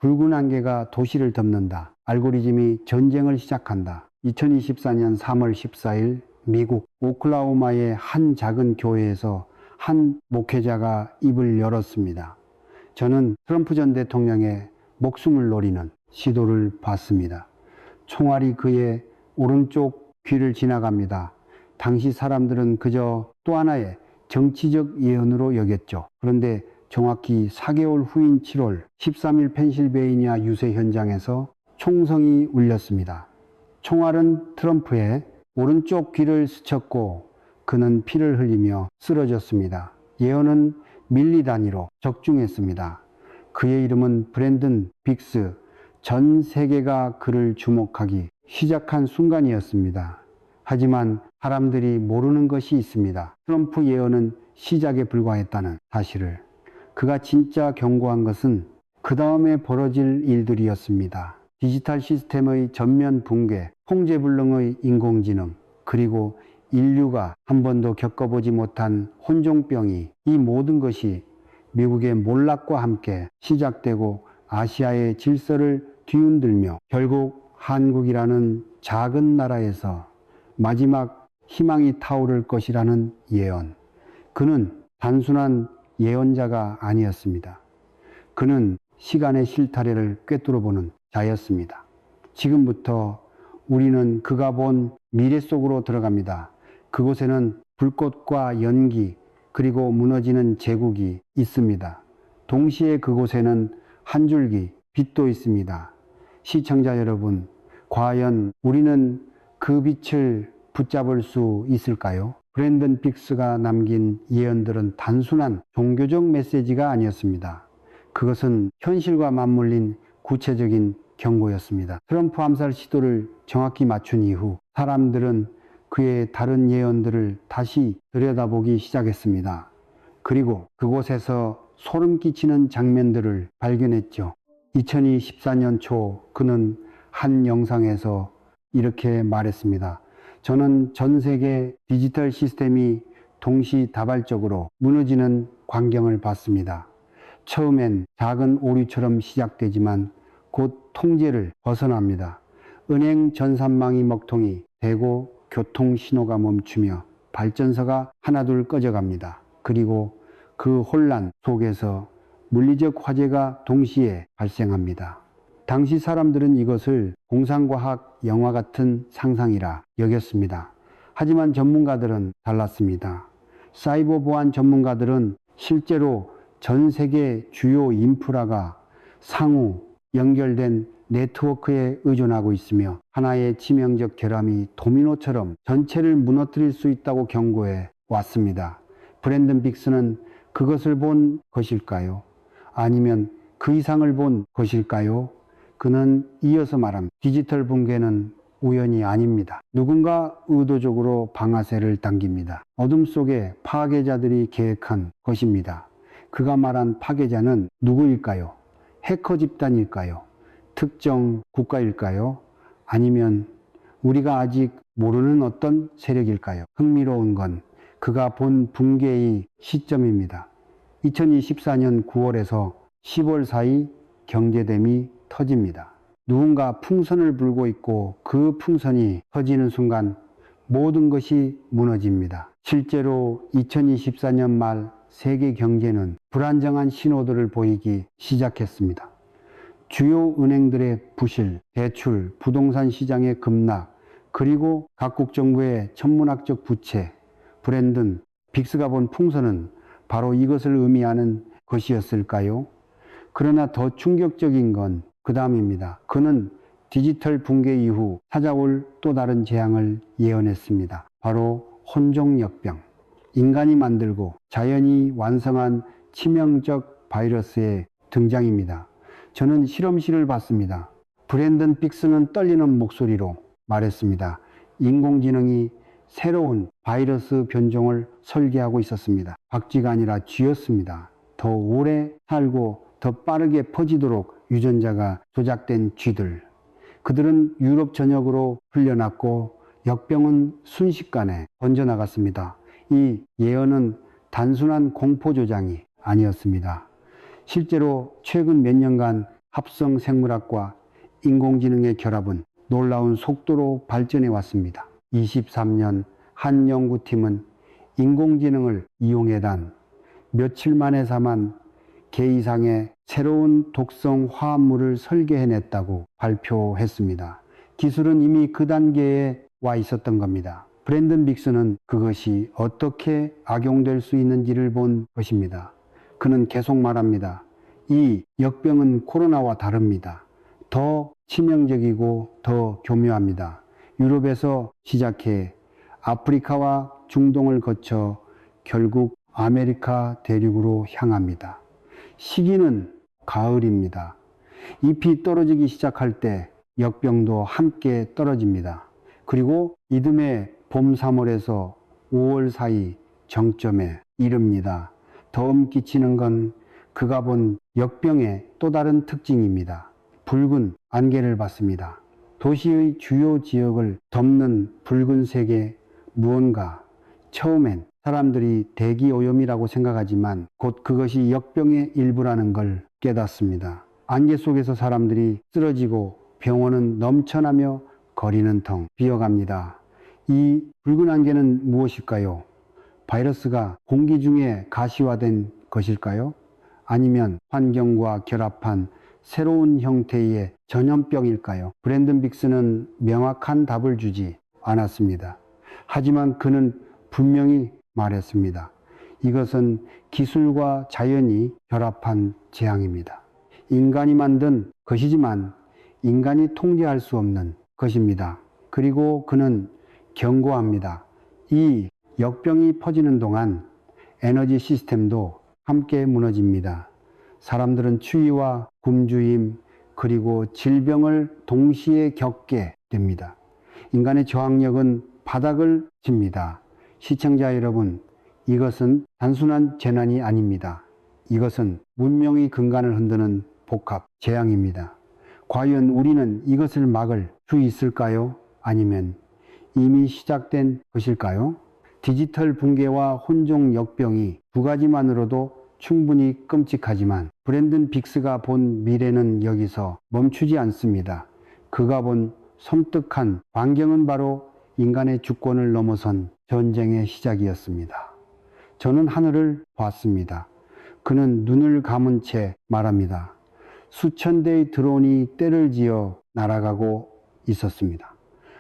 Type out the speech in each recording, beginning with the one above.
붉은 안개가 도시를 덮는다. 알고리즘이 전쟁을 시작한다. 2024년 3월 14일 미국 오클라호마의 한 작은 교회에서 한 목회자가 입을 열었습니다. 저는 트럼프 전 대통령의 목숨을 노리는 시도를 봤습니다. 총알이 그의 오른쪽 귀를 지나갑니다. 당시 사람들은 그저 또 하나의 정치적 예언으로 여겼죠. 그런데 정확히 4개월 후인 7월 13일 펜실베이니아 유세 현장에서 총성이 울렸습니다. 총알은 트럼프의 오른쪽 귀를 스쳤고 그는 피를 흘리며 쓰러졌습니다. 예언은 밀리 단위로 적중했습니다. 그의 이름은 브랜든 빅스. 전 세계가 그를 주목하기 시작한 순간이었습니다. 하지만 사람들이 모르는 것이 있습니다. 트럼프 예언은 시작에 불과했다는 사실을. 그가 진짜 경고한 것은 그 다음에 벌어질 일들이었습니다. 디지털 시스템의 전면 붕괴, 통제불능의 인공지능, 그리고 인류가 한 번도 겪어보지 못한 혼종병이, 이 모든 것이 미국의 몰락과 함께 시작되고 아시아의 질서를 뒤흔들며 결국 한국이라는 작은 나라에서 마지막 희망이 타오를 것이라는 예언. 그는 단순한 예언자가 아니었습니다. 그는 시간의 실타래를 꿰뚫어보는 자였습니다. 지금부터 우리는 그가 본 미래 속으로 들어갑니다. 그곳에는 불꽃과 연기, 그리고 무너지는 제국이 있습니다. 동시에 그곳에는 한 줄기 빛도 있습니다. 시청자 여러분, 과연 우리는 그 빛을 붙잡을 수 있을까요? 브랜든 빅스가 남긴 예언들은 단순한 종교적 메시지가 아니었습니다. 그것은 현실과 맞물린 구체적인 경고였습니다. 트럼프 암살 시도를 정확히 맞춘 이후 사람들은 그의 다른 예언들을 다시 들여다보기 시작했습니다. 그리고 그곳에서 소름 끼치는 장면들을 발견했죠. 2024년 초 그는 한 영상에서 이렇게 말했습니다. 저는 전 세계 디지털 시스템이 동시다발적으로 무너지는 광경을 봤습니다. 처음엔 작은 오류처럼 시작되지만 곧 통제를 벗어납니다. 은행 전산망이 먹통이 되고 교통신호가 멈추며 발전소가 하나둘 꺼져갑니다. 그리고 그 혼란 속에서 물리적 화재가 동시에 발생합니다. 당시 사람들은 이것을 공상과학 영화 같은 상상이라 여겼습니다. 하지만 전문가들은 달랐습니다. 사이버 보안 전문가들은 실제로 전 세계 주요 인프라가 상호 연결된 네트워크에 의존하고 있으며 하나의 치명적 결함이 도미노처럼 전체를 무너뜨릴 수 있다고 경고해 왔습니다. 브랜든 빅스는 그것을 본 것일까요? 아니면 그 이상을 본 것일까요? 그는 이어서 말합니다. 디지털 붕괴는 우연이 아닙니다. 누군가 의도적으로 방아쇠를 당깁니다. 어둠 속에 파괴자들이 계획한 것입니다. 그가 말한 파괴자는 누구일까요? 해커 집단일까요? 특정 국가일까요? 아니면 우리가 아직 모르는 어떤 세력일까요? 흥미로운 건 그가 본 붕괴의 시점입니다. 2024년 9월에서 10월 사이 경제댐이 터집니다. 누군가 풍선을 불고 있고 그 풍선이 터지는 순간 모든 것이 무너집니다. 실제로 2024년 말 세계 경제는 불안정한 신호들을 보이기 시작했습니다. 주요 은행들의 부실, 대출, 부동산 시장의 급락, 그리고 각국 정부의 천문학적 부채. 브랜든 빅스가 본 풍선은 바로 이것을 의미하는 것이었을까요? 그러나 더 충격적인 건 그 다음입니다. 그는 디지털 붕괴 이후 찾아올 또 다른 재앙을 예언했습니다. 바로 혼종역병. 인간이 만들고 자연이 완성한 치명적 바이러스의 등장입니다. 저는 실험실을 봤습니다. 브랜든 빅스는 떨리는 목소리로 말했습니다. 인공지능이 새로운 바이러스 변종을 설계하고 있었습니다. 박쥐가 아니라 쥐였습니다. 더 오래 살고 더 빠르게 퍼지도록 유전자가 조작된 쥐들. 그들은 유럽 전역으로 흘려났고 역병은 순식간에 번져나갔습니다. 이 예언은 단순한 공포조장이 아니었습니다. 실제로 최근 몇 년간 합성 생물학과 인공지능의 결합은 놀라운 속도로 발전해 왔습니다. 23년 한 연구팀은 인공지능을 이용해 단 며칠 만에서만 개 이상의 새로운 독성 화합물을 설계해냈다고 발표했습니다. 기술은 이미 그 단계에 와 있었던 겁니다. 브랜든 빅스는 그것이 어떻게 악용될 수 있는지를 본 것입니다. 그는 계속 말합니다. 이 역병은 코로나와 다릅니다. 더 치명적이고 더 교묘합니다. 유럽에서 시작해 아프리카와 중동을 거쳐 결국 아메리카 대륙으로 향합니다. 시기는 가을입니다. 잎이 떨어지기 시작할 때 역병도 함께 떨어집니다. 그리고 이듬해 봄 3월에서 5월 사이 정점에 이릅니다. 더움 끼치는 건 그가 본 역병의 또 다른 특징입니다. 붉은 안개를 받습니다. 도시의 주요 지역을 덮는 붉은색의 무언가. 처음엔 사람들이 대기오염이라고 생각하지만 곧 그것이 역병의 일부라는 걸 깨닫습니다. 안개 속에서 사람들이 쓰러지고 병원은 넘쳐나며 거리는 텅 비어갑니다. 이 붉은 안개는 무엇일까요? 바이러스가 공기 중에 가시화된 것일까요? 아니면 환경과 결합한 새로운 형태의 전염병일까요? 브랜든 빅스는 명확한 답을 주지 않았습니다. 하지만 그는 분명히 말했습니다. 이것은 기술과 자연이 결합한 재앙입니다. 인간이 만든 것이지만 인간이 통제할 수 없는 것입니다. 그리고 그는 경고합니다. 이 역병이 퍼지는 동안 에너지 시스템도 함께 무너집니다. 사람들은 추위와 굶주림 그리고 질병을 동시에 겪게 됩니다. 인간의 저항력은 바닥을 칩니다. 시청자 여러분, 이것은 단순한 재난이 아닙니다. 이것은 문명의 근간을 흔드는 복합 재앙입니다. 과연 우리는 이것을 막을 수 있을까요? 아니면 이미 시작된 것일까요? 디지털 붕괴와 혼종 역병이 두 가지만으로도 충분히 끔찍하지만 브랜든 빅스가 본 미래는 여기서 멈추지 않습니다. 그가 본 섬뜩한 광경은 바로 인간의 주권을 넘어선 전쟁의 시작이었습니다. 저는 하늘을 봤습니다. 그는 눈을 감은 채 말합니다. 수천 대의 드론이 떼를 지어 날아가고 있었습니다.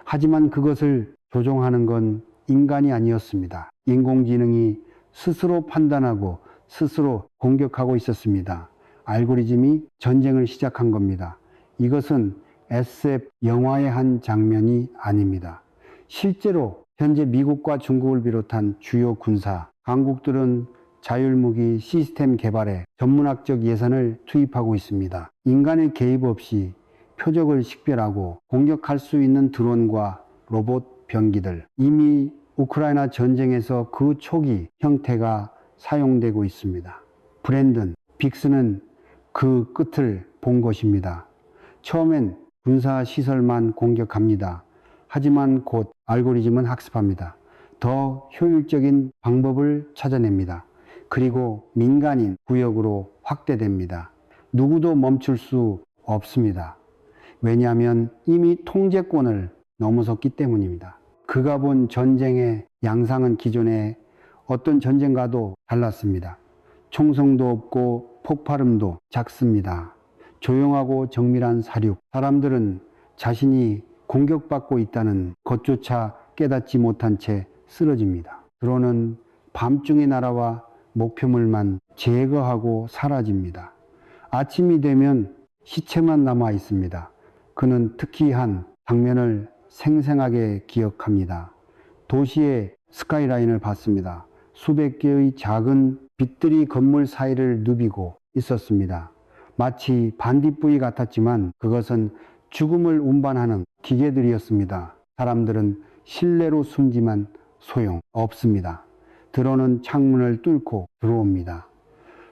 하지만 그것을 조종하는 건 인간이 아니었습니다. 인공지능이 스스로 판단하고 스스로 공격하고 있었습니다. 알고리즘이 전쟁을 시작한 겁니다. 이것은 SF 영화의 한 장면이 아닙니다. 실제로 현재 미국과 중국을 비롯한 주요 군사 강국들은 자율무기 시스템 개발에 전문학적 예산을 투입하고 있습니다. 인간의 개입 없이 표적을 식별하고 공격할 수 있는 드론과 로봇 병기들. 이미 우크라이나 전쟁에서 그 초기 형태가 사용되고 있습니다. 브랜든 빅스는 그 끝을 본 것입니다. 처음엔 군사시설만 공격합니다. 하지만 곧 알고리즘은 학습합니다. 더 효율적인 방법을 찾아냅니다. 그리고 민간인 구역으로 확대됩니다. 누구도 멈출 수 없습니다. 왜냐하면 이미 통제권을 넘어섰기 때문입니다. 그가 본 전쟁의 양상은 기존의 어떤 전쟁과도 달랐습니다. 총성도 없고 폭발음도 작습니다. 조용하고 정밀한 사륙. 사람들은 자신이 공격받고 있다는 것조차 깨닫지 못한 채 쓰러집니다. 드론은 밤중에 날아와 목표물만 제거하고 사라집니다. 아침이 되면 시체만 남아 있습니다. 그는 특이한 장면을 생생하게 기억합니다. 도시의 스카이라인을 봤습니다. 수백 개의 작은 빛들이 건물 사이를 누비고 있었습니다. 마치 반딧불이 같았지만 그것은 죽음을 운반하는 기계들이었습니다. 사람들은 실내로 숨지만 소용 없습니다. 드론은 창문을 뚫고 들어옵니다.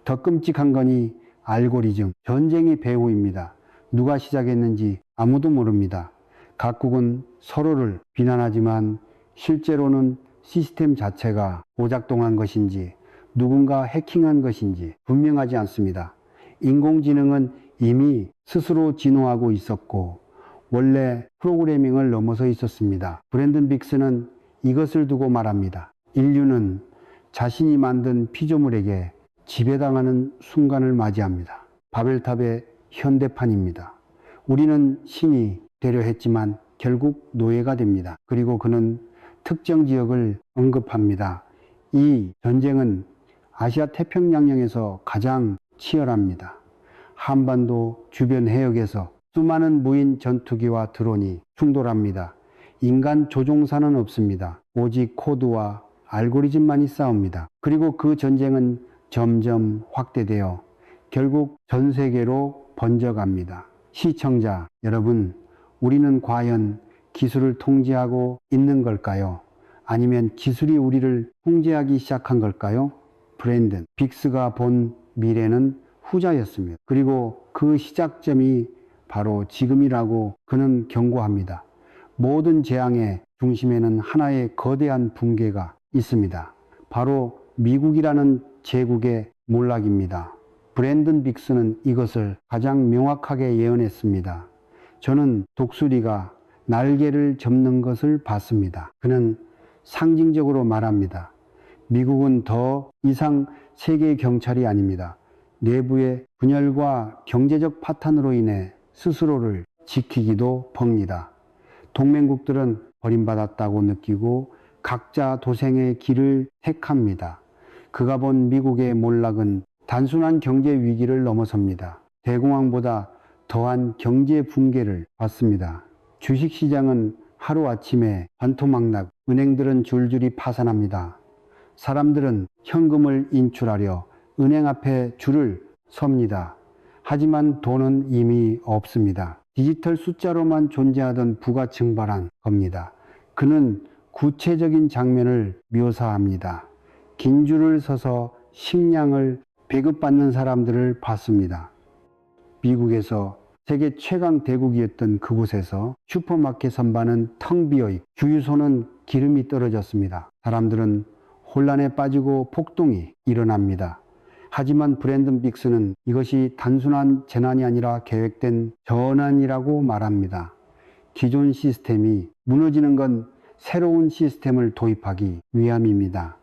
더 끔찍한 거니 알고리즘, 전쟁의 배후입니다. 누가 시작했는지 아무도 모릅니다. 각국은 서로를 비난하지만 실제로는 시스템 자체가 오작동한 것인지 누군가 해킹한 것인지 분명하지 않습니다. 인공지능은 이미 스스로 진화하고 있었고 원래 프로그래밍을 넘어서 있었습니다. 브랜든 빅스는 이것을 두고 말합니다. 인류는 자신이 만든 피조물에게 지배당하는 순간을 맞이합니다. 바벨탑의 현대판입니다. 우리는 신이 되려 했지만 결국 노예가 됩니다. 그리고 그는 특정 지역을 언급합니다. 이 전쟁은 아시아 태평양령에서 가장 치열합니다. 한반도 주변 해역에서 수많은 무인 전투기와 드론이 충돌합니다. 인간 조종사는 없습니다. 오직 코드와 알고리즘만이 싸웁니다. 그리고 그 전쟁은 점점 확대되어 결국 전 세계로 번져갑니다. 시청자 여러분, 우리는 과연 기술을 통제하고 있는 걸까요? 아니면 기술이 우리를 통제하기 시작한 걸까요? 브랜든 빅스가 본 미래는 후자였습니다. 그리고 그 시작점이 바로 지금이라고 그는 경고합니다. 모든 재앙의 중심에는 하나의 거대한 붕괴가 있습니다. 바로 미국이라는 제국의 몰락입니다. 브랜든 빅스는 이것을 가장 명확하게 예언했습니다. 저는 독수리가 날개를 접는 것을 봤습니다. 그는 상징적으로 말합니다. 미국은 더 이상 세계 경찰이 아닙니다. 내부의 분열과 경제적 파탄으로 인해 스스로를 지키기도 벅니다. 동맹국들은 버림받았다고 느끼고 각자 도생의 길을 택합니다. 그가 본 미국의 몰락은 단순한 경제 위기를 넘어섭니다. 대공황보다 더한 경제 붕괴를 봤습니다. 주식시장은 하루아침에 반토막나고 은행들은 줄줄이 파산합니다. 사람들은 현금을 인출하려 은행 앞에 줄을 섭니다. 하지만 돈은 이미 없습니다. 디지털 숫자로만 존재하던 부가 증발한 겁니다. 그는 구체적인 장면을 묘사합니다. 긴 줄을 서서 식량을 배급받는 사람들을 봤습니다. 미국에서 세계 최강 대국이었던 그곳에서 슈퍼마켓 선반은 텅 비어 있고 주유소는 기름이 떨어졌습니다. 사람들은 혼란에 빠지고 폭동이 일어납니다. 하지만 브랜든 빅스는 이것이 단순한 재난이 아니라 계획된 전환이라고 말합니다. 기존 시스템이 무너지는 건 새로운 시스템을 도입하기 위함입니다.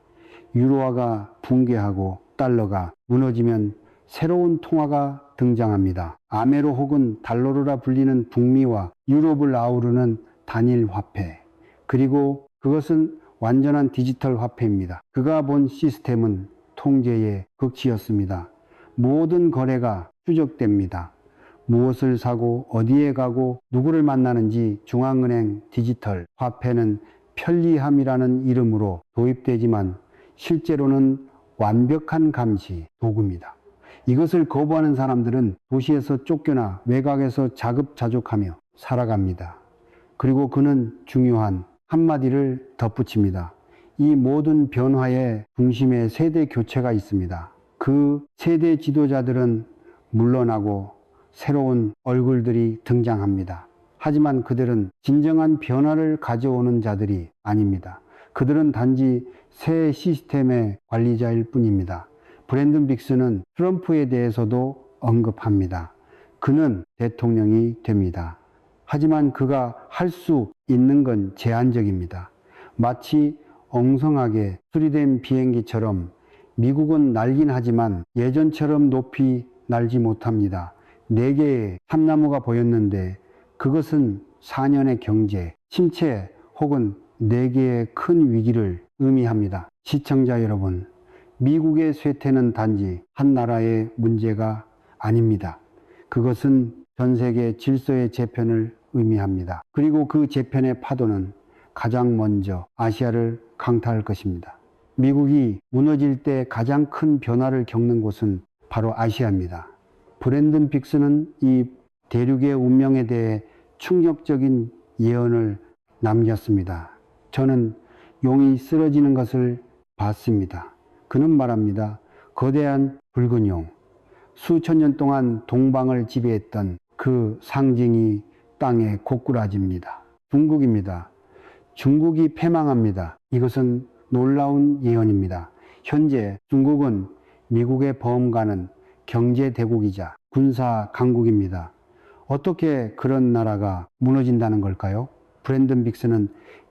유로화가 붕괴하고 달러가 무너지면 새로운 통화가 등장합니다. 아메로 혹은 달러로라 불리는 북미와 유럽을 아우르는 단일 화폐. 그리고 그것은 완전한 디지털 화폐입니다. 그가 본 시스템은 통제의 극치였습니다. 모든 거래가 추적됩니다. 무엇을 사고 어디에 가고 누구를 만나는지 중앙은행 디지털 화폐는 편리함이라는 이름으로 도입되지만 실제로는 완벽한 감시 도구입니다. 이것을 거부하는 사람들은 도시에서 쫓겨나 외곽에서 자급자족하며 살아갑니다. 그리고 그는 중요한 한마디를 덧붙입니다. 이 모든 변화의 중심에 세대 교체가 있습니다. 그 세대 지도자들은 물러나고 새로운 얼굴들이 등장합니다. 하지만 그들은 진정한 변화를 가져오는 자들이 아닙니다. 그들은 단지 새 시스템의 관리자일 뿐입니다. 브랜든 빅스는 트럼프에 대해서도 언급합니다. 그는 대통령이 됩니다. 하지만 그가 할 수 있는 건 제한적입니다. 마치 엉성하게 수리된 비행기처럼 미국은 날긴 하지만 예전처럼 높이 날지 못합니다. 4개의 참나무가 보였는데 그것은 4년의 경제, 침체 혹은 4개의 큰 위기를 의미합니다. 시청자 여러분, 미국의 쇠퇴는 단지 한 나라의 문제가 아닙니다. 그것은 전 세계 질서의 재편을 의미합니다. 그리고 그 재편의 파도는 가장 먼저 아시아를 강타할 것입니다. 미국이 무너질 때 가장 큰 변화를 겪는 곳은 바로 아시아입니다. 브랜든 빅스는 이 대륙의 운명에 대해 충격적인 예언을 남겼습니다. 저는 용이 쓰러지는 것을 봤습니다. 그는 말합니다. 거대한 붉은 용, 수천 년 동안 동방을 지배했던 그 상징이 땅에 고꾸라집니다. 중국입니다. 중국이 패망합니다. 이것은 놀라운 예언입니다. 현재 중국은 미국의 버금가는 경제 대국이자 군사 강국입니다. 어떻게 그런 나라가 무너진다는 걸까요? 브랜든 빅스는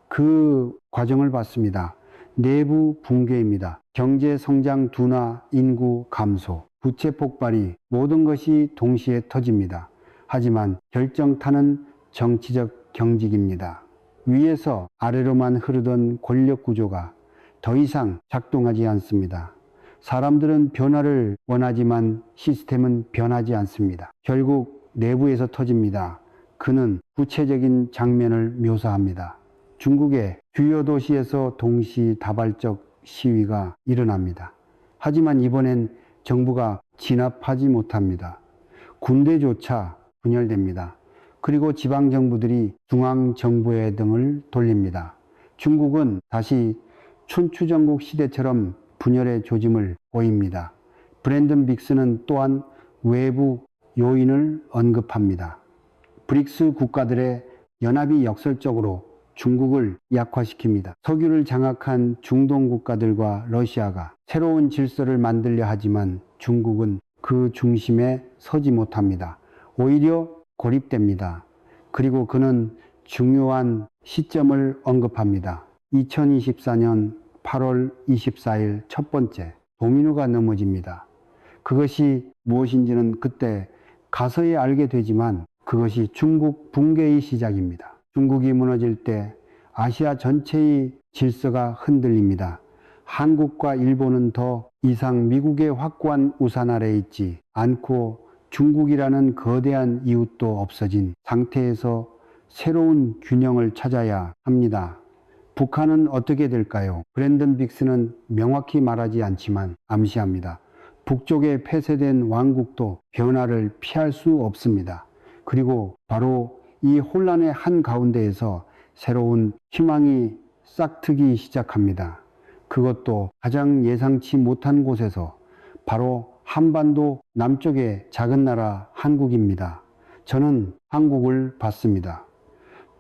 그 과정을 봤습니다. 내부 붕괴입니다. 경제 성장 둔화, 인구 감소, 부채 폭발이 모든 것이 동시에 터집니다. 하지만 결정타는 정치적 경직입니다. 위에서 아래로만 흐르던 권력 구조가 더 이상 작동하지 않습니다. 사람들은 변화를 원하지만 시스템은 변하지 않습니다. 결국 내부에서 터집니다. 그는 구체적인 장면을 묘사합니다. 중국의 주요 도시에서 동시다발적 시위가 일어납니다. 하지만 이번엔 정부가 진압하지 못합니다. 군대조차 분열됩니다. 그리고 지방정부들이 중앙정부의 등을 돌립니다. 중국은 다시 춘추전국 시대처럼 분열의 조짐을 보입니다. 브랜든 빅스는 또한 외부 요인을 언급합니다. 브릭스 국가들의 연합이 역설적으로 중국을 약화시킵니다. 석유를 장악한 중동 국가들과 러시아가 새로운 질서를 만들려 하지만 중국은 그 중심에 서지 못합니다. 오히려 고립됩니다. 그리고 그는 중요한 시점을 언급합니다. 2024년 8월 24일 첫 번째 도미노가 넘어집니다. 그것이 무엇인지는 그때 가서야 알게 되지만 그것이 중국 붕괴의 시작입니다. 중국이 무너질 때 아시아 전체의 질서가 흔들립니다. 한국과 일본은 더 이상 미국의 확고한 우산 아래에 있지 않고 중국이라는 거대한 이웃도 없어진 상태에서 새로운 균형을 찾아야 합니다. 북한은 어떻게 될까요? 브랜든 빅스는 명확히 말하지 않지만 암시합니다. 북쪽에 폐쇄된 왕국도 변화를 피할 수 없습니다. 그리고 바로 이 혼란의 한가운데에서 새로운 희망이 싹트기 시작합니다. 그것도 가장 예상치 못한 곳에서 바로 한반도 남쪽의 작은 나라 한국입니다. 저는 한국을 봤습니다.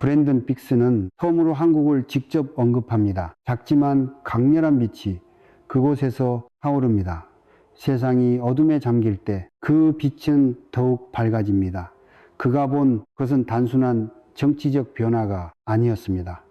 브랜든 빅스는 처음으로 한국을 직접 언급합니다. 작지만 강렬한 빛이 그곳에서 타오릅니다. 세상이 어둠에 잠길 때 그 빛은 더욱 밝아집니다. 그가 본 것은 단순한 정치적 변화가 아니었습니다.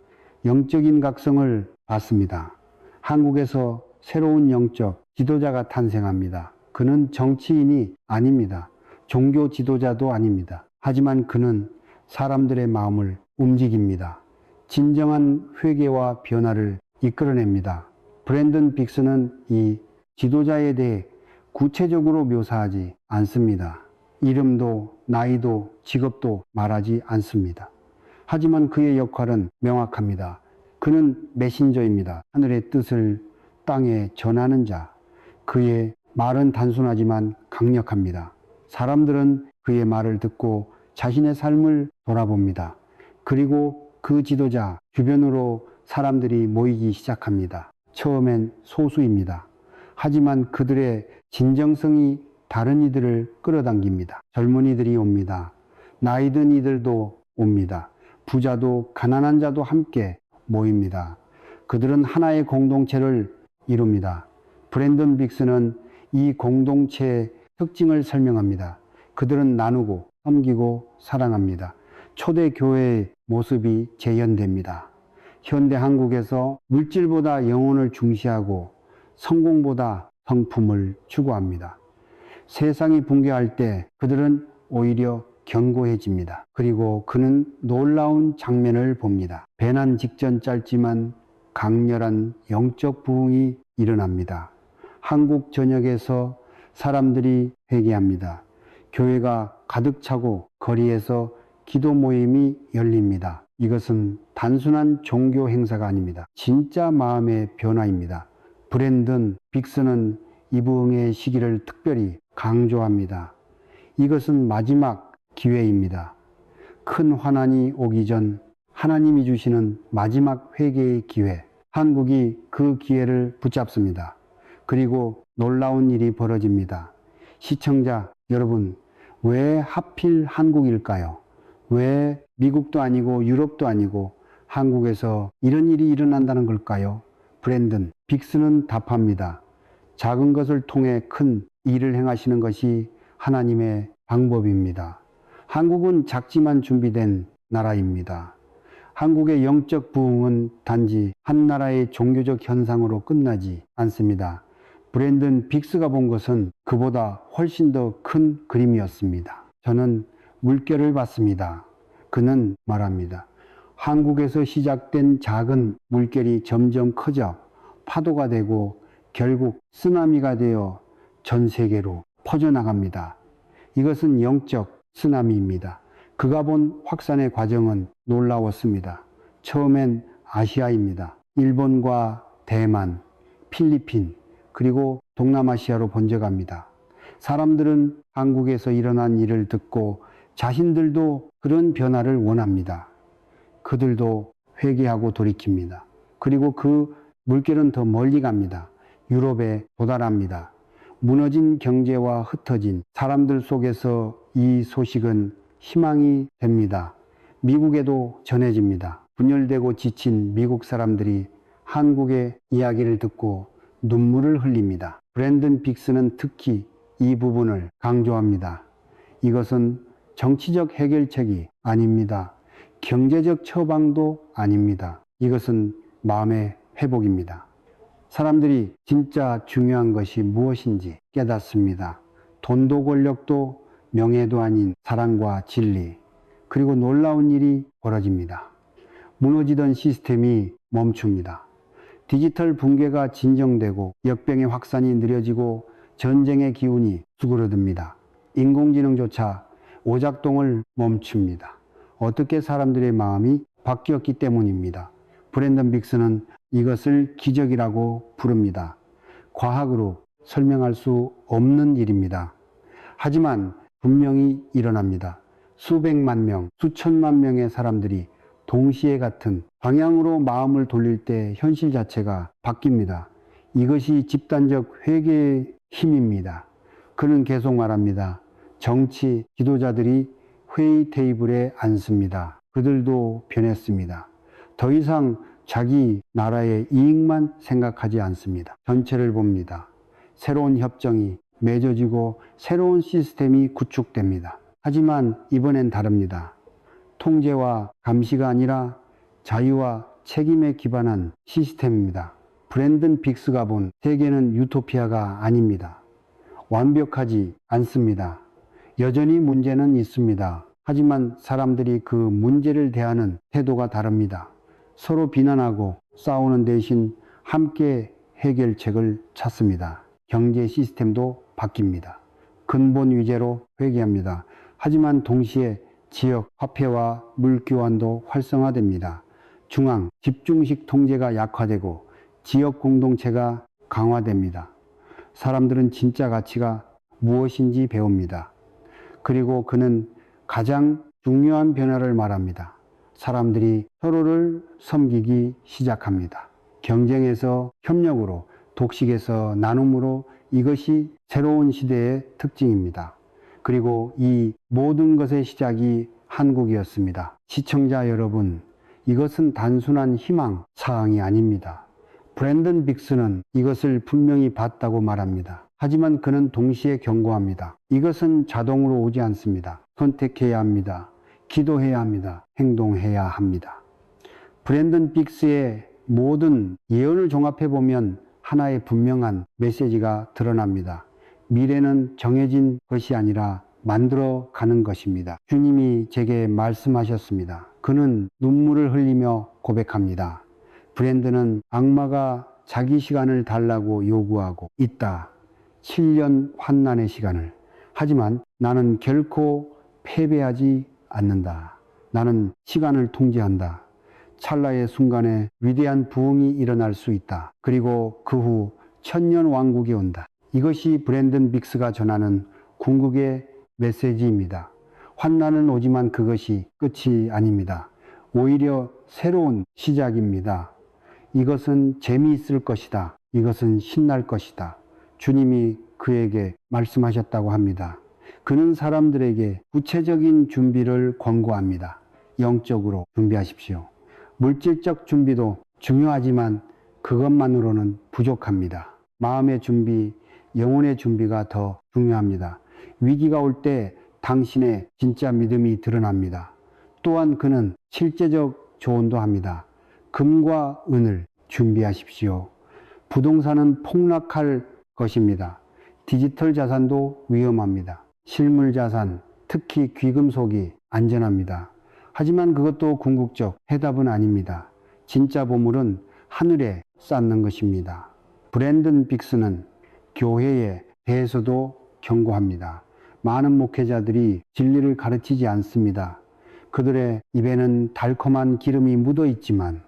영적인 각성을 봤습니다. 한국에서 새로운 영적 지도자가 탄생합니다. 그는 정치인이 아닙니다. 종교 지도자도 아닙니다. 하지만 그는 사람들의 마음을 움직입니다. 진정한 회개와 변화를 이끌어냅니다. 브랜든 빅스는 이 지도자에 대해 구체적으로 묘사하지 않습니다. 이름도 나이도 직업도 말하지 않습니다. 하지만 그의 역할은 명확합니다. 그는 메신저입니다. 하늘의 뜻을 땅에 전하는 자. 그의 말은 단순하지만 강력합니다. 사람들은 그의 말을 듣고 자신의 삶을 돌아봅니다. 그리고 그 지도자 주변으로 사람들이 모이기 시작합니다. 처음엔 소수입니다. 하지만 그들의 진정성이 다른 이들을 끌어당깁니다. 젊은이들이 옵니다. 나이 든 이들도 옵니다. 부자도 가난한 자도 함께 모입니다. 그들은 하나의 공동체를 이룹니다. 브랜든 빅스는 이 공동체의 특징을 설명합니다. 그들은 나누고 섬기고 사랑합니다. 초대 교회의 모습이 재현됩니다. 현대 한국에서 물질보다 영혼을 중시하고 성공보다 성품을 추구합니다. 세상이 붕괴할 때 그들은 오히려 견고해집니다. 그리고 그는 놀라운 장면을 봅니다. 배난 직전 짧지만 강렬한 영적 부흥이 일어납니다. 한국 전역에서 사람들이 회개합니다. 교회가 가득 차고 거리에서 기도 모임이 열립니다. 이것은 단순한 종교 행사가 아닙니다. 진짜 마음의 변화입니다. 브랜든 빅스는 이 부흥의 시기를 특별히 강조합니다. 이것은 마지막 기회입니다. 큰 환난이 오기 전 하나님이 주시는 마지막 회개의 기회. 한국이 그 기회를 붙잡습니다. 그리고 놀라운 일이 벌어집니다. 시청자 여러분, 왜 하필 한국일까요? 왜 미국도 아니고 유럽도 아니고 한국에서 이런 일이 일어난다는 걸까요? 브랜든 빅스는 답합니다. 작은 것을 통해 큰 일을 행하시는 것이 하나님의 방법입니다. 한국은 작지만 준비된 나라입니다. 한국의 영적 부흥은 단지 한 나라의 종교적 현상으로 끝나지 않습니다. 브랜든 빅스가 본 것은 그보다 훨씬 더 큰 그림이었습니다. 저는 물결을 봤습니다. 그는 말합니다. 한국에서 시작된 작은 물결이 점점 커져 파도가 되고 결국 쓰나미가 되어 전 세계로 퍼져나갑니다. 이것은 영적 쓰나미입니다. 그가 본 확산의 과정은 놀라웠습니다. 처음엔 아시아입니다. 일본과 대만, 필리핀, 그리고 동남아시아로 번져갑니다. 사람들은 한국에서 일어난 일을 듣고 자신들도 그런 변화를 원합니다. 그들도 회개하고 돌이킵니다. 그리고 그 물결은 더 멀리 갑니다. 유럽에 도달합니다. 무너진 경제와 흩어진 사람들 속에서 이 소식은 희망이 됩니다. 미국에도 전해집니다. 분열되고 지친 미국 사람들이 한국의 이야기를 듣고 눈물을 흘립니다. 브랜든 빅스는 특히 이 부분을 강조합니다. 이것은 정치적 해결책이 아닙니다. 경제적 처방도 아닙니다. 이것은 마음의 회복입니다. 사람들이 진짜 중요한 것이 무엇인지 깨닫습니다. 돈도 권력도 명예도 아닌 사랑과 진리, 그리고 놀라운 일이 벌어집니다. 무너지던 시스템이 멈춥니다. 디지털 붕괴가 진정되고 역병의 확산이 느려지고 전쟁의 기운이 수그러듭니다. 인공지능조차 오작동을 멈춥니다. 어떻게 사람들의 마음이 바뀌었기 때문입니다. 브랜든 빅스는 이것을 기적이라고 부릅니다. 과학으로 설명할 수 없는 일입니다. 하지만 분명히 일어납니다. 수백만 명, 수천만 명의 사람들이 동시에 같은 방향으로 마음을 돌릴 때 현실 자체가 바뀝니다. 이것이 집단적 회개의 힘입니다. 그는 계속 말합니다. 정치 지도자들이 회의 테이블에 앉습니다. 그들도 변했습니다. 더 이상 자기 나라의 이익만 생각하지 않습니다. 전체를 봅니다. 새로운 협정이 맺어지고 새로운 시스템이 구축됩니다. 하지만 이번엔 다릅니다. 통제와 감시가 아니라 자유와 책임에 기반한 시스템입니다. 브랜든 빅스가 본 세계는 유토피아가 아닙니다. 완벽하지 않습니다. 여전히 문제는 있습니다. 하지만 사람들이 그 문제를 대하는 태도가 다릅니다. 서로 비난하고 싸우는 대신 함께 해결책을 찾습니다. 경제 시스템도 바뀝니다. 근본 위제로 회귀합니다. 하지만 동시에 지역 화폐와 물교환도 활성화됩니다. 중앙 집중식 통제가 약화되고 지역 공동체가 강화됩니다. 사람들은 진짜 가치가 무엇인지 배웁니다. 그리고 그는 가장 중요한 변화를 말합니다. 사람들이 서로를 섬기기 시작합니다. 경쟁에서 협력으로, 독식에서 나눔으로, 이것이 새로운 시대의 특징입니다. 그리고 이 모든 것의 시작이 한국이었습니다. 시청자 여러분, 이것은 단순한 희망 사항이 아닙니다. 브랜든 빅스는 이것을 분명히 봤다고 말합니다. 하지만 그는 동시에 경고합니다. 이것은 자동으로 오지 않습니다. 선택해야 합니다. 기도해야 합니다. 행동해야 합니다. 브랜든 빅스의 모든 예언을 종합해보면 하나의 분명한 메시지가 드러납니다. 미래는 정해진 것이 아니라 만들어 가는 것입니다. 주님이 제게 말씀하셨습니다. 그는 눈물을 흘리며 고백합니다. 브랜든은 악마가 자기 시간을 달라고 요구하고 있다. 7년 환난의 시간을. 하지만 나는 결코 패배하지 않는다. 나는 시간을 통제한다. 찰나의 순간에 위대한 부흥이 일어날 수 있다. 그리고 그 후 천년 왕국이 온다. 이것이 브랜든 빅스가 전하는 궁극의 메시지입니다. 환난은 오지만 그것이 끝이 아닙니다. 오히려 새로운 시작입니다. 이것은 재미있을 것이다. 이것은 신날 것이다. 주님이 그에게 말씀하셨다고 합니다. 그는 사람들에게 구체적인 준비를 권고합니다. 영적으로 준비하십시오. 물질적 준비도 중요하지만 그것만으로는 부족합니다. 마음의 준비, 영혼의 준비가 더 중요합니다. 위기가 올 때 당신의 진짜 믿음이 드러납니다. 또한 그는 실제적 조언도 합니다. 금과 은을 준비하십시오. 부동산은 폭락할 것입니다. 디지털 자산도 위험합니다. 실물 자산, 특히 귀금속이 안전합니다. 하지만 그것도 궁극적 해답은 아닙니다. 진짜 보물은 하늘에 쌓는 것입니다. 브랜든 빅스는 교회에 대해서도 경고합니다. 많은 목회자들이 진리를 가르치지 않습니다. 그들의 입에는 달콤한 기름이 묻어 있지만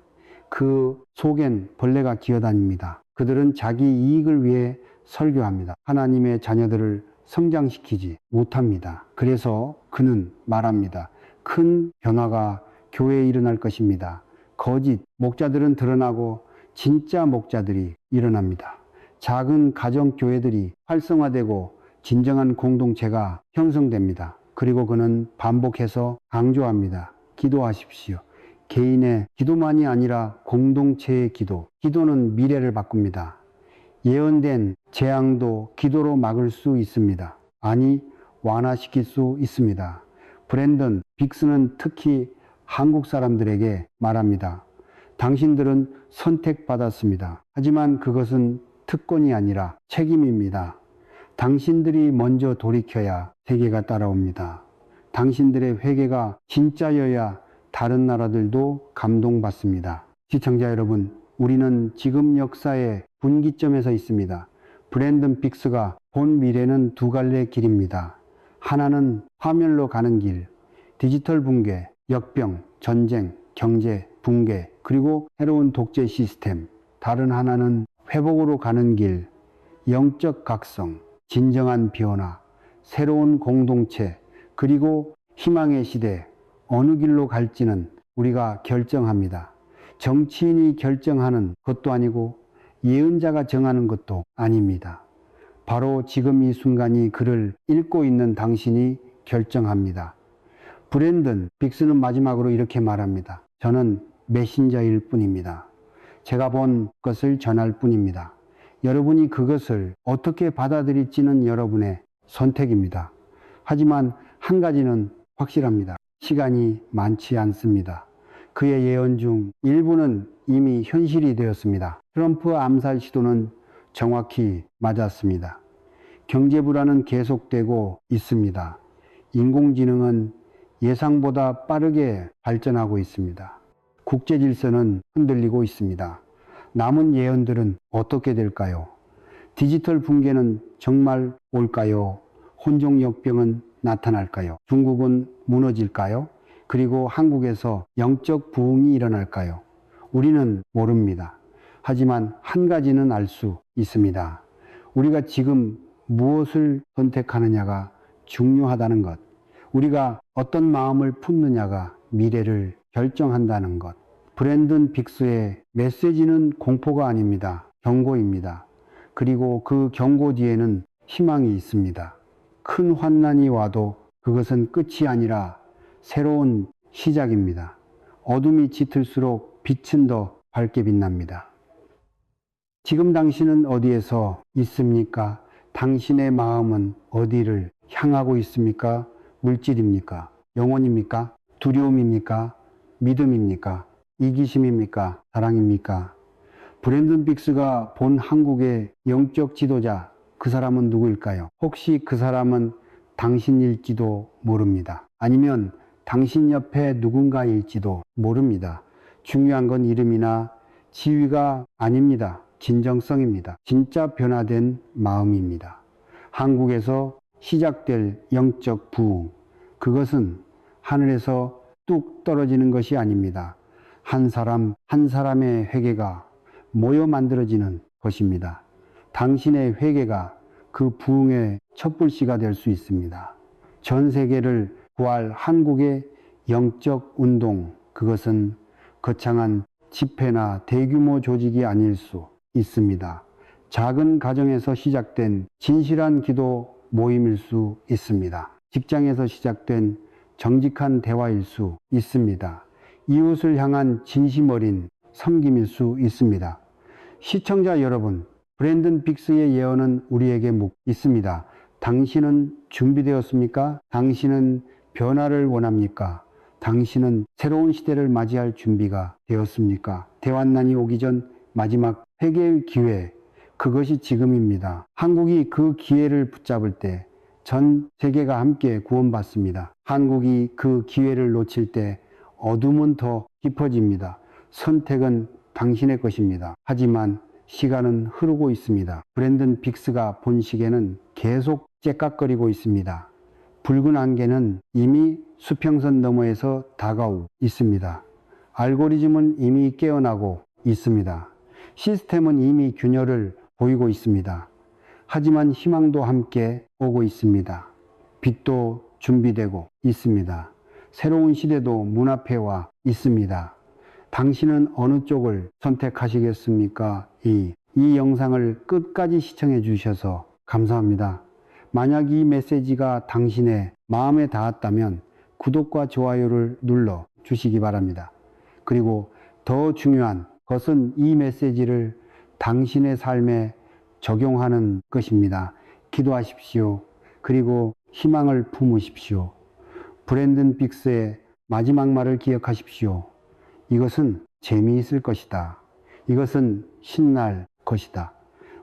그 속엔 벌레가 기어다닙니다. 그들은 자기 이익을 위해 설교합니다. 하나님의 자녀들을 성장시키지 못합니다. 그래서 그는 말합니다. 큰 변화가 교회에 일어날 것입니다. 거짓 목자들은 드러나고 진짜 목자들이 일어납니다. 작은 가정교회들이 활성화되고 진정한 공동체가 형성됩니다. 그리고 그는 반복해서 강조합니다. 기도하십시오. 개인의 기도만이 아니라 공동체의 기도. 기도는 미래를 바꿉니다. 예언된 재앙도 기도로 막을 수 있습니다. 아니, 완화시킬 수 있습니다. 브랜든 빅스는 특히 한국 사람들에게 말합니다. 당신들은 선택받았습니다. 하지만 그것은 특권이 아니라 책임입니다. 당신들이 먼저 돌이켜야 세계가 따라옵니다. 당신들의 회개가 진짜여야 다른 나라들도 감동받습니다. 시청자 여러분, 우리는 지금 역사의 분기점에서 있습니다. 브랜든 빅스가 본 미래는 두 갈래 길입니다. 하나는 파멸로 가는 길, 디지털 붕괴, 역병, 전쟁, 경제, 붕괴, 그리고 새로운 독재 시스템. 다른 하나는 회복으로 가는 길, 영적 각성, 진정한 변화, 새로운 공동체, 그리고 희망의 시대. 어느 길로 갈지는 우리가 결정합니다. 정치인이 결정하는 것도 아니고 예언자가 정하는 것도 아닙니다. 바로 지금 이 순간이 글을 읽고 있는 당신이 결정합니다. 브랜든 빅스는 마지막으로 이렇게 말합니다. 저는 메신저일 뿐입니다. 제가 본 것을 전할 뿐입니다. 여러분이 그것을 어떻게 받아들일지는 여러분의 선택입니다. 하지만 한 가지는 확실합니다. 시간이 많지 않습니다. 그의 예언 중 일부는 이미 현실이 되었습니다. 트럼프 암살 시도는 정확히 맞았습니다. 경제 불안은 계속되고 있습니다. 인공지능은 예상보다 빠르게 발전하고 있습니다. 국제 질서는 흔들리고 있습니다. 남은 예언들은 어떻게 될까요? 디지털 붕괴는 정말 올까요? 혼종 역병은 나타날까요? 중국은 무너질까요? 그리고 한국에서 영적 부흥이 일어날까요? 우리는 모릅니다. 하지만 한 가지는 알 수 있습니다. 우리가 지금 무엇을 선택하느냐가 중요하다는 것. 우리가 어떤 마음을 품느냐가 미래를 결정한다는 것. 브랜든 빅스의 메시지는 공포가 아닙니다. 경고입니다. 그리고 그 경고 뒤에는 희망이 있습니다. 큰 환난이 와도 그것은 끝이 아니라 새로운 시작입니다. 어둠이 짙을수록 빛은 더 밝게 빛납니다. 지금 당신은 어디에서 있습니까? 당신의 마음은 어디를 향하고 있습니까? 물질입니까? 영혼입니까? 두려움입니까? 믿음입니까? 이기심입니까? 사랑입니까? 브랜든 빅스가 본 한국의 영적 지도자, 그 사람은 누구일까요? 혹시 그 사람은 당신일지도 모릅니다. 아니면 당신 옆에 누군가일지도 모릅니다. 중요한 건 이름이나 지위가 아닙니다. 진정성입니다. 진짜 변화된 마음입니다. 한국에서 시작될 영적 부흥, 그것은 하늘에서 뚝 떨어지는 것이 아닙니다. 한 사람 한 사람의 회개가 모여 만들어지는 것입니다. 당신의 회개가 그 부흥의 촛불씨가 될 수 있습니다. 전 세계를 구할 한국의 영적 운동, 그것은 거창한 집회나 대규모 조직이 아닐 수 있습니다. 작은 가정에서 시작된 진실한 기도 모임일 수 있습니다. 직장에서 시작된 정직한 대화일 수 있습니다. 이웃을 향한 진심 어린 섬김일 수 있습니다. 시청자 여러분, 브랜든 빅스의 예언은 우리에게 있습니다. 당신은 준비되었습니까? 당신은 변화를 원합니까? 당신은 새로운 시대를 맞이할 준비가 되었습니까? 대환난이 오기 전 마지막 회개의 기회, 그것이 지금입니다. 한국이 그 기회를 붙잡을 때 전 세계가 함께 구원받습니다. 한국이 그 기회를 놓칠 때 어둠은 더 깊어집니다. 선택은 당신의 것입니다. 하지만 시간은 흐르고 있습니다. 브랜든 빅스가 본 시계는 계속 째깍거리고 있습니다. 붉은 안개는 이미 수평선 너머에서 다가오고 있습니다. 알고리즘은 이미 깨어나고 있습니다. 시스템은 이미 균열을 보이고 있습니다. 하지만 희망도 함께 오고 있습니다. 빛도 준비되고 있습니다. 새로운 시대도 문 앞에 와 있습니다. 당신은 어느 쪽을 선택하시겠습니까? 이 영상을 끝까지 시청해 주셔서 감사합니다. 만약 이 메시지가 당신의 마음에 닿았다면 구독과 좋아요를 눌러 주시기 바랍니다. 그리고 더 중요한 것은 이 메시지를 당신의 삶에 적용하는 것입니다. 기도하십시오. 그리고 희망을 품으십시오. 브랜든 빅스의 마지막 말을 기억하십시오. 이것은 재미있을 것이다. 이것은 신날 것이다.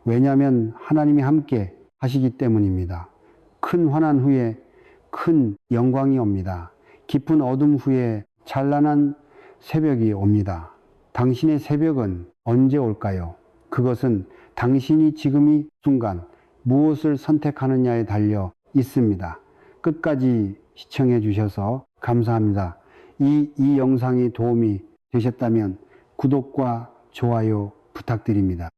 왜냐하면 하나님이 함께 하시기 때문입니다. 큰 환난 후에 큰 영광이 옵니다. 깊은 어둠 후에 찬란한 새벽이 옵니다. 당신의 새벽은 언제 올까요? 그것은 당신이 지금 이 순간 무엇을 선택하느냐에 달려 있습니다. 끝까지 시청해 주셔서 감사합니다. 이 영상이 도움이 되셨다면 구독과 좋아요 부탁드립니다.